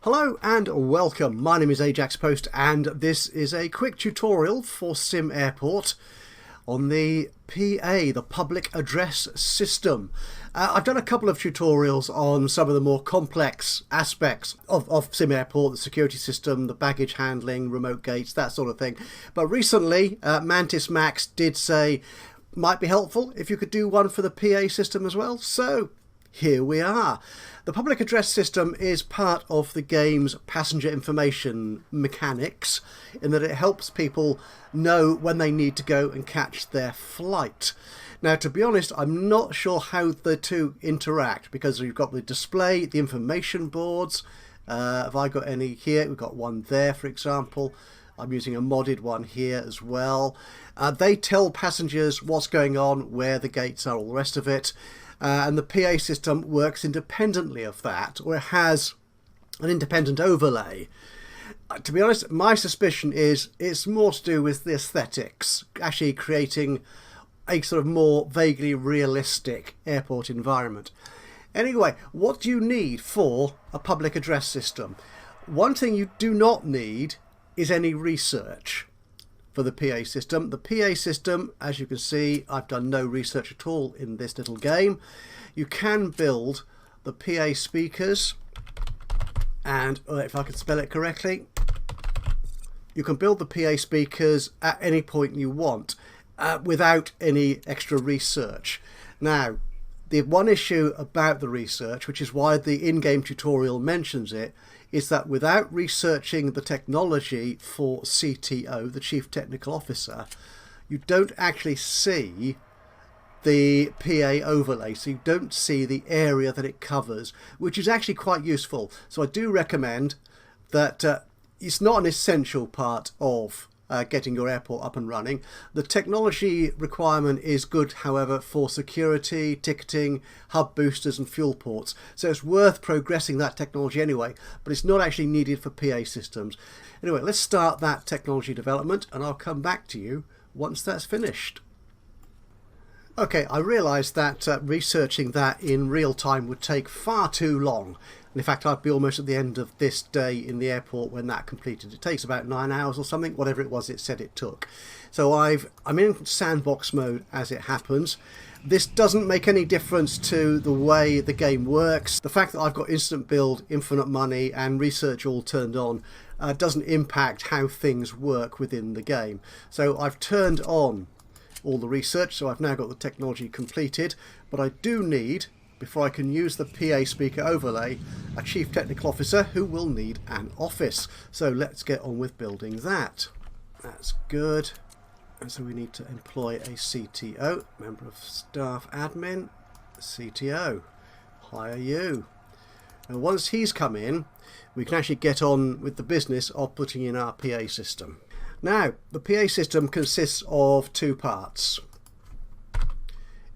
Hello and welcome. My name is Ajaxpost and this is a quick tutorial for SimAirport on the PA, the Public Address System. I've done a couple of tutorials on some of the more complex aspects of SimAirport, the security system, the baggage handling, remote gates, that sort of thing. But recently, Mantis Max did say might be helpful if you could do one for the PA system as well. So here we are. The public address system is part of the game's passenger information mechanics in that it helps people know when they need to go and catch their flight. Now, to be honest, I'm not sure how the two interact because you've got the display, the information boards. Have I got any here? We've got one there, for example. I'm using a modded one here as well. They tell passengers what's going on, where the gates are, all the rest of it. And the PA system works independently of that, or it has an independent overlay. To be honest, my suspicion is it's more to do with the aesthetics, actually creating a sort of more vaguely realistic airport environment. Anyway, what do you need for a public address system? One thing you do not need is any research for the PA system. The PA system, as you can see, I've done no research at all in this little game. You can build the PA speakers, and if I can spell it correctly, you can build the PA speakers at any point you want without any extra research. Now, the one issue about the research, which is why the in-game tutorial mentions it, is that without researching the technology for CTO, the Chief Technical Officer, you don't actually see the PA overlay, so you don't see the area that it covers, which is actually quite useful. So I do recommend that it's not an essential part of getting your airport up and running. The technology requirement is good, however, for security, ticketing, hub boosters and fuel ports. So it's worth progressing that technology anyway, but it's not actually needed for PA systems. Anyway, let's start that technology development and I'll come back to you once that's finished. Okay, I realised that researching that in real time would take far too long. And in fact, I'd be almost at the end of this day in the airport when that completed. It takes about 9 hours or something, whatever it was it said it took. So I'm in sandbox mode as it happens. This doesn't make any difference to the way the game works. The fact that I've got instant build, infinite money and research all turned on doesn't impact how things work within the game. So I've turned on all the research, so I've now got the technology completed, but I do need, before I can use the PA speaker overlay, a Chief Technical Officer who will need an office. So let's get on with building that. That's good. And so we need to employ a CTO, Member of Staff Admin, CTO. Hire you. And once he's come in, we can actually get on with the business of putting in our PA system. Now, the PA system consists of two parts.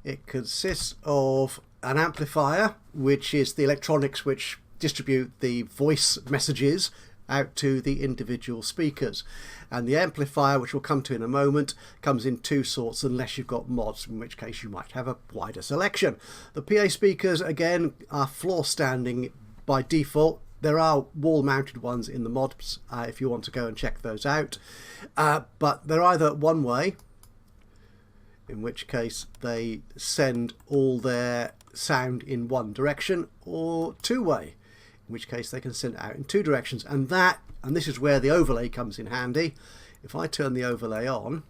It consists of an amplifier, which is the electronics which distribute the voice messages out to the individual speakers. And the amplifier, which we'll come to in a moment, comes in two sorts unless you've got mods, in which case you might have a wider selection. The PA speakers, again, are floor standing by default. There are wall-mounted ones in the mods if you want to go and check those out. But they're either one-way, in which case they send all their sound in one direction, or two-way, in which case they can send it out in two directions. And this is where the overlay comes in handy. If I turn the overlay on,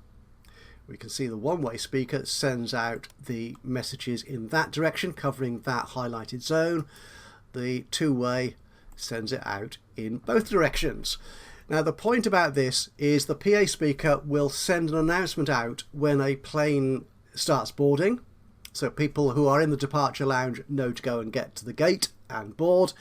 we can see the one-way speaker sends out the messages in that direction, covering that highlighted zone. The two-way sends it out in both directions. Now, the point about this is the PA speaker will send an announcement out when a plane starts boarding, so people who are in the departure lounge know to go and get to the gate and board,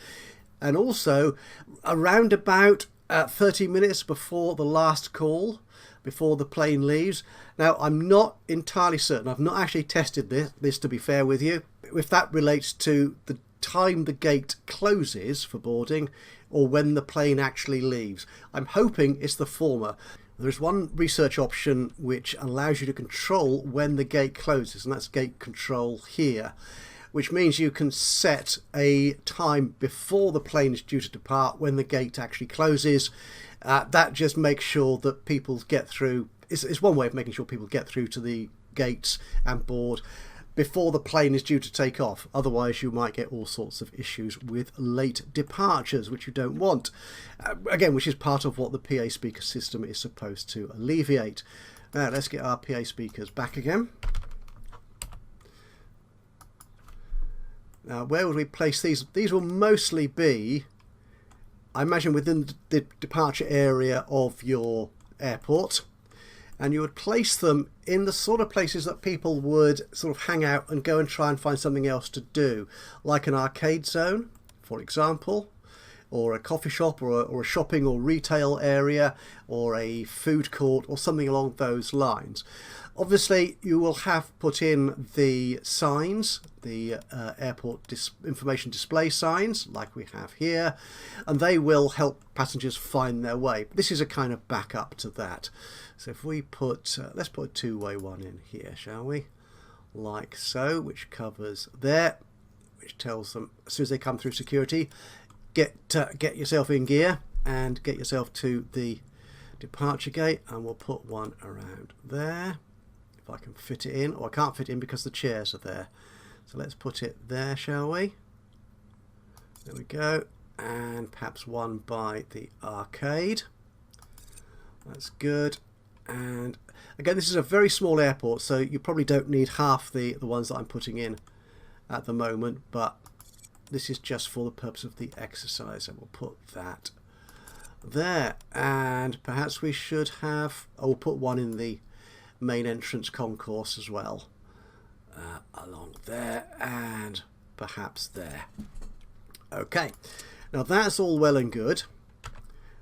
and also around about 30 minutes before the last call, before the plane leaves. Now, I'm not entirely certain, I've not actually tested this to be fair with you, if that relates to the time the gate closes for boarding or when the plane actually leaves. I'm hoping it's the former. There's one research option which allows you to control when the gate closes, and that's gate control here. which means you can set a time before the plane is due to depart when the gate actually closes. That just makes sure that people get through. It's one way of making sure people get through to the gates and board before the plane is due to take off. Otherwise you might get all sorts of issues with late departures, which you don't want. Again, which is part of what the PA speaker system is supposed to alleviate. Now let's get our PA speakers back again. Now where would we place these? These will mostly be, I imagine, within the departure area of your airport. And you would place them in the sort of places that people would sort of hang out and go and try and find something else to do, like an arcade zone, for example, or a coffee shop, or a shopping or retail area, or a food court, or something along those lines. Obviously, you will have put in the signs, the airport information display signs, like we have here, and they will help passengers find their way. This is a kind of backup to that. So if we put, let's put a two-way one in here, shall we? Like so, which covers there, which tells them as soon as they come through security, get yourself in gear and get yourself to the departure gate. And we'll put one around there, if I can fit it in. Or I can't fit it in because the chairs are there. So let's put it there, shall we? There we go. And perhaps one by the arcade. That's good. And again, this is a very small airport, so you probably don't need half the ones that I'm putting in at the moment, but this is just for the purpose of the exercise, and we'll put that there. And perhaps we should have, we'll put one in the main entrance concourse as well, along there, and perhaps there. Okay, now that's all well and good.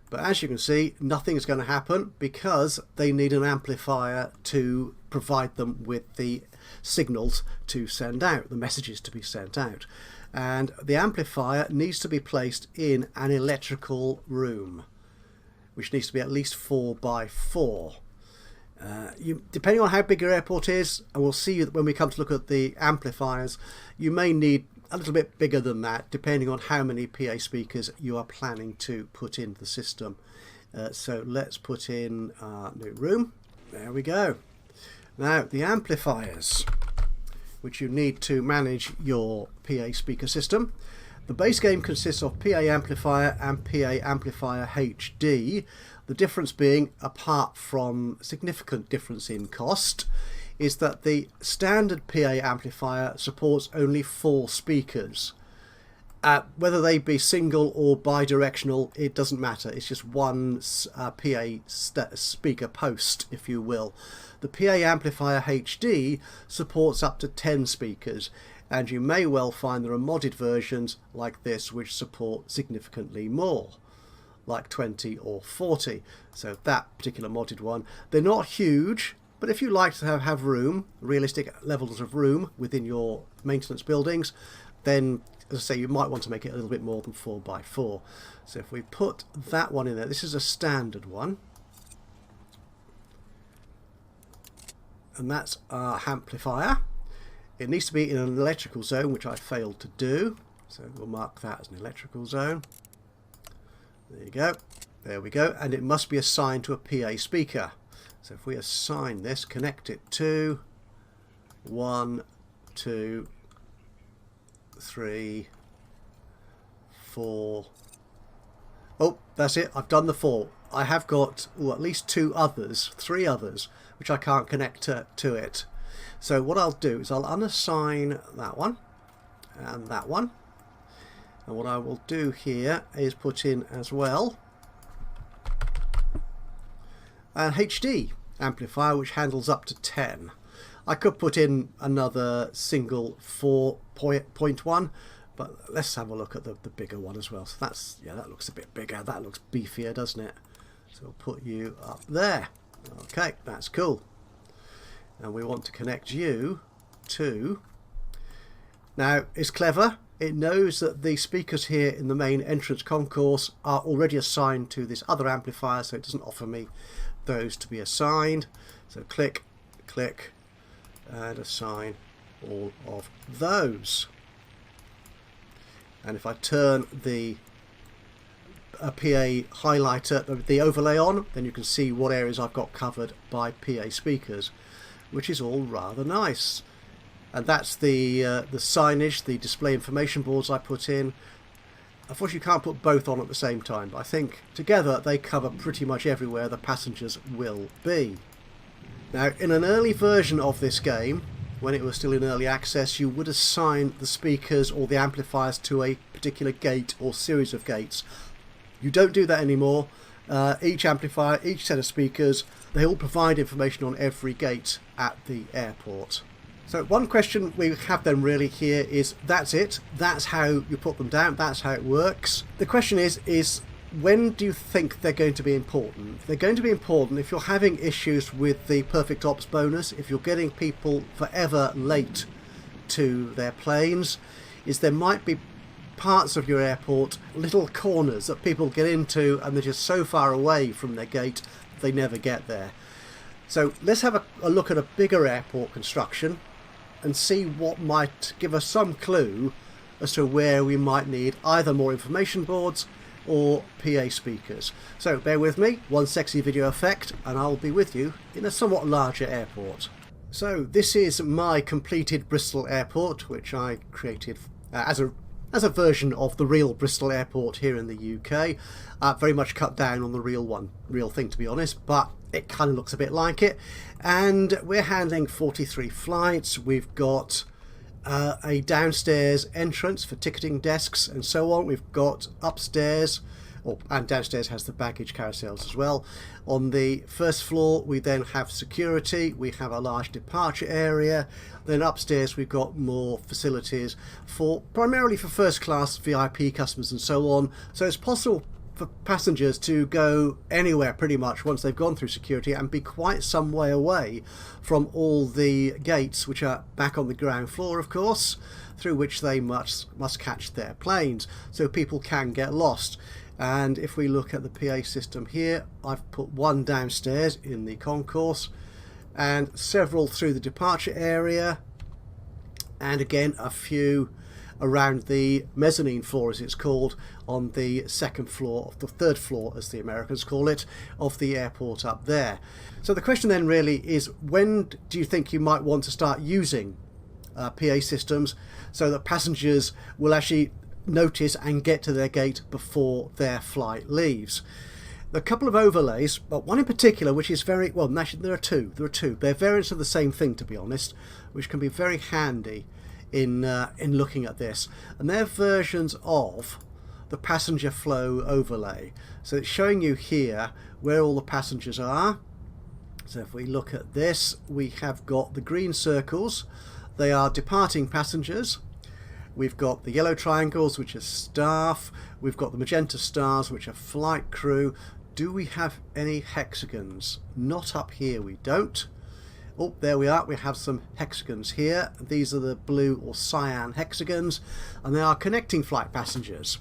But as you can see, nothing is going to happen because they need an amplifier to provide them with the signals to send out, the messages to be sent out. And the amplifier needs to be placed in an electrical room, which needs to be at least 4 by 4. Depending on how big your airport is, and we'll see when we come to look at the amplifiers, you may need a little bit bigger than that, depending on how many PA speakers you are planning to put into the system. So let's put in our new room. There we go. Now the amplifiers, which you need to manage your PA speaker system. The base game consists of PA amplifier and PA amplifier HD. The difference being, apart from significant difference in cost, is that the standard PA amplifier supports only 4 speakers. Whether they be single or bi-directional, it doesn't matter. It's just one PA speaker post, if you will. The PA amplifier HD supports up to 10 speakers, and you may well find there are modded versions like this which support significantly more, like 20 or 40. So that particular modded one, they're not huge. But if you like to have room, realistic levels of room within your maintenance buildings, then, as I say, you might want to make it a little bit more than 4 by 4. So if we put that one in there, this is a standard one. And that's our amplifier. It needs to be in an electrical zone, which I failed to do. So we'll mark that as an electrical zone. There you go. There we go. And it must be assigned to a PA speaker. So if we assign this, connect it to 1, 2, 3, 4. Oh, that's it. I've done the 4. I have got at least 3 others, which I can't connect to it. So what I'll do is I'll unassign that one and that one. And what I will do here is put in as well an HD amplifier which handles up to 10. I could put in another single 4.1, but let's have a look at the bigger one as well. So that's, yeah, that looks a bit bigger. That looks beefier, doesn't it? So we'll put you up there. Okay, that's cool. And we want to connect you to... Now, it's clever. It knows that the speakers here in the main entrance concourse are already assigned to this other amplifier, so it doesn't offer me those to be assigned. So click, click, and assign all of those. And if I turn the PA highlighter, the overlay on, then you can see what areas I've got covered by PA speakers, which is all rather nice. And that's the signage, the display information boards I put in. Unfortunately, you can't put both on at the same time, but I think together they cover pretty much everywhere the passengers will be. Now, in an early version of this game, when it was still in early access, you would assign the speakers or the amplifiers to a particular gate or series of gates. You don't do that anymore. Each amplifier, each set of speakers, they all provide information on every gate at the airport. So one question we have then really here is, that's it, that's how you put them down, that's how it works. The question is when do you think they're going to be important? They're going to be important if you're having issues with the perfect ops bonus, if you're getting people forever late to their planes, is there might be parts of your airport, little corners that people get into and they're just so far away from their gate they never get there. So let's have a look at a bigger airport construction and see what might give us some clue as to where we might need either more information boards or PA speakers. So bear with me, one sexy video effect, and I'll be with you in a somewhat larger airport. So this is my completed Bristol airport, which I created as a version of the real Bristol airport here in the UK. Very much cut down on the real thing to be honest, but it kind of looks a bit like it. And we're handling 43 flights. We've got a downstairs entrance for ticketing desks and so on. We've got upstairs, and downstairs has the baggage carousels as well. On the first floor we then have security, we have a large departure area, then upstairs we've got more facilities for primarily for first class VIP customers and so on. So it's possible for passengers to go anywhere pretty much once they've gone through security and be quite some way away from all the gates, which are back on the ground floor of course, through which they must catch their planes, so people can get lost. And if we look at the PA system here, I've put one downstairs in the concourse and several through the departure area, and again a few around the mezzanine floor as it's called, on the second floor, the third floor as the Americans call it, of the airport up there. So the question then really is, when do you think you might want to start using PA systems so that passengers will actually notice and get to their gate before their flight leaves? A couple of overlays, but one in particular which is very, well actually there are two, they're variants of the same thing to be honest, which can be very handy in looking at this, and they're versions of the passenger flow overlay. So it's showing you here where all the passengers are. So if we look at this, we have got the green circles, they are departing passengers. We've got the yellow triangles, which are staff. We've got the magenta stars, which are flight crew. Do we have any hexagons? Not up here, we don't. Oh, there we are. We have some hexagons here. These are the blue or cyan hexagons, and they are connecting flight passengers.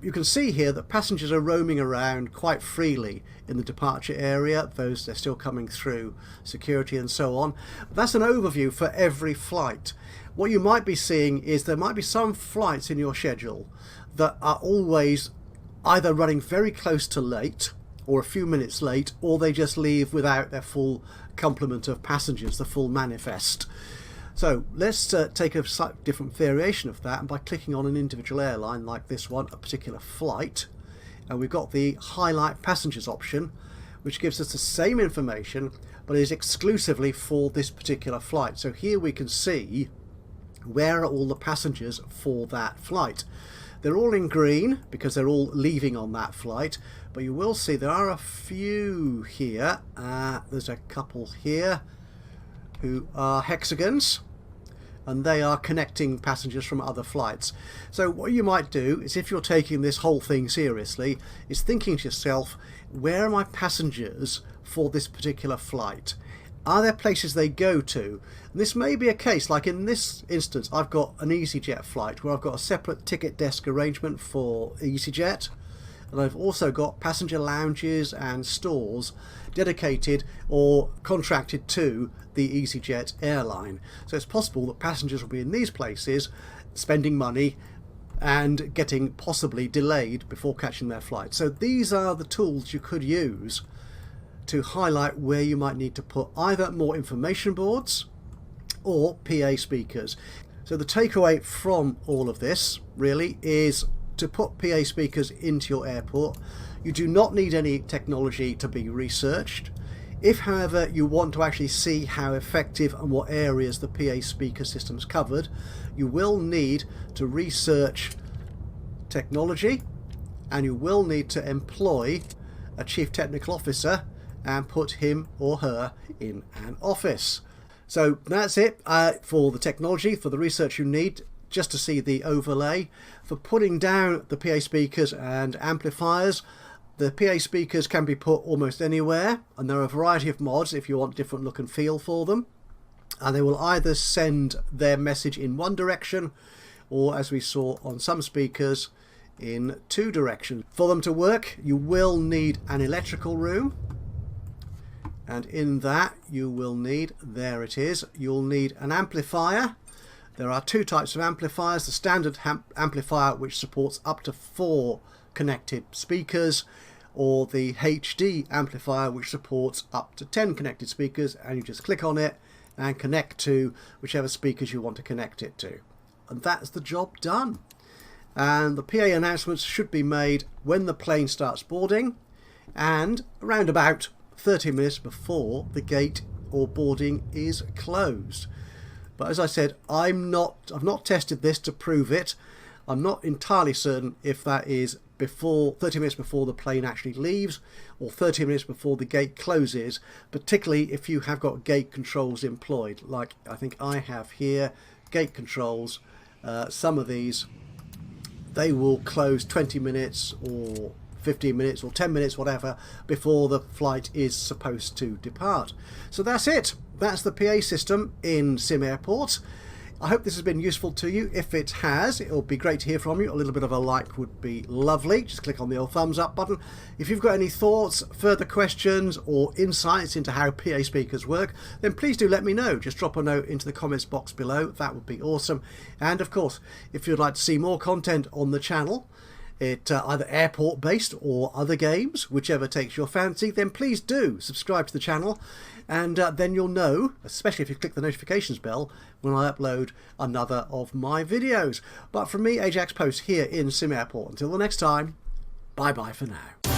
You can see here that passengers are roaming around quite freely in the departure area. They're still coming through security and so on. That's an overview for every flight. What you might be seeing is there might be some flights in your schedule that are always either running very close to late or a few minutes late, or they just leave without their full complement of passengers, the full manifest. So let's take a slightly different variation of that, and by clicking on an individual airline like this one, a particular flight, and we've got the highlight passengers option, which gives us the same information but is exclusively for this particular flight. So here we can see where are all the passengers for that flight. They're all in green because they're all leaving on that flight, but you will see there are a few here. There's a couple here who are hexagons, and they are connecting passengers from other flights. So what you might do is, if you're taking this whole thing seriously, is thinking to yourself, where are my passengers for this particular flight? Are there places they go to? And this may be a case, like in this instance, I've got an EasyJet flight where I've got a separate ticket desk arrangement for EasyJet, and I've also got passenger lounges and stores dedicated or contracted to the EasyJet airline. So it's possible that passengers will be in these places spending money and getting possibly delayed before catching their flight. So these are the tools you could use to highlight where you might need to put either more information boards or PA speakers. So the takeaway from all of this really is to put PA speakers into your airport. You do not need any technology to be researched. If, however, you want to actually see how effective and what areas the PA speaker system's covered, you will need to research technology, and you will need to employ a Chief Technical Officer and put him or her in an office. So that's it for the technology, for the research you need just to see the overlay. For putting down the PA speakers and amplifiers, the PA speakers can be put almost anywhere, and there are a variety of mods if you want different look and feel for them, and they will either send their message in one direction or, as we saw on some speakers, in two directions. For them to work, you will need an electrical room, and in that you will need, there it is, you'll need an amplifier. There are two types of amplifiers: the standard amplifier, which supports up to 4 connected speakers, or the HD amplifier, which supports up to 10 connected speakers, and you just click on it and connect to whichever speakers you want to connect it to, and that's the job done. And the PA announcements should be made when the plane starts boarding and around about 30 minutes before the gate or boarding is closed. But as I said, I've not tested this to prove it. I'm not entirely certain if that is before 30 minutes before the plane actually leaves or 30 minutes before the gate closes, particularly if you have got gate controls employed, like I think I have here. Gate controls, some of these, they will close 20 minutes or 15 minutes or 10 minutes, whatever, before the flight is supposed to depart. So that's it. That's the PA system in SimAirport. I hope this has been useful to you. If it has, it'll be great to hear from you. A little bit of a like would be lovely. Just click on the old thumbs up button. If you've got any thoughts, further questions or insights into how PA speakers work, then please do let me know. Just drop a note into the comments box below. That would be awesome. And of course, if you'd like to see more content on the channel, either airport based or other games, whichever takes your fancy, then please do subscribe to the channel, and then you'll know, especially if you click the notifications bell, when I upload another of my videos. But from me, Ajaxpost, here in SimAirport, until the next time, bye bye for now.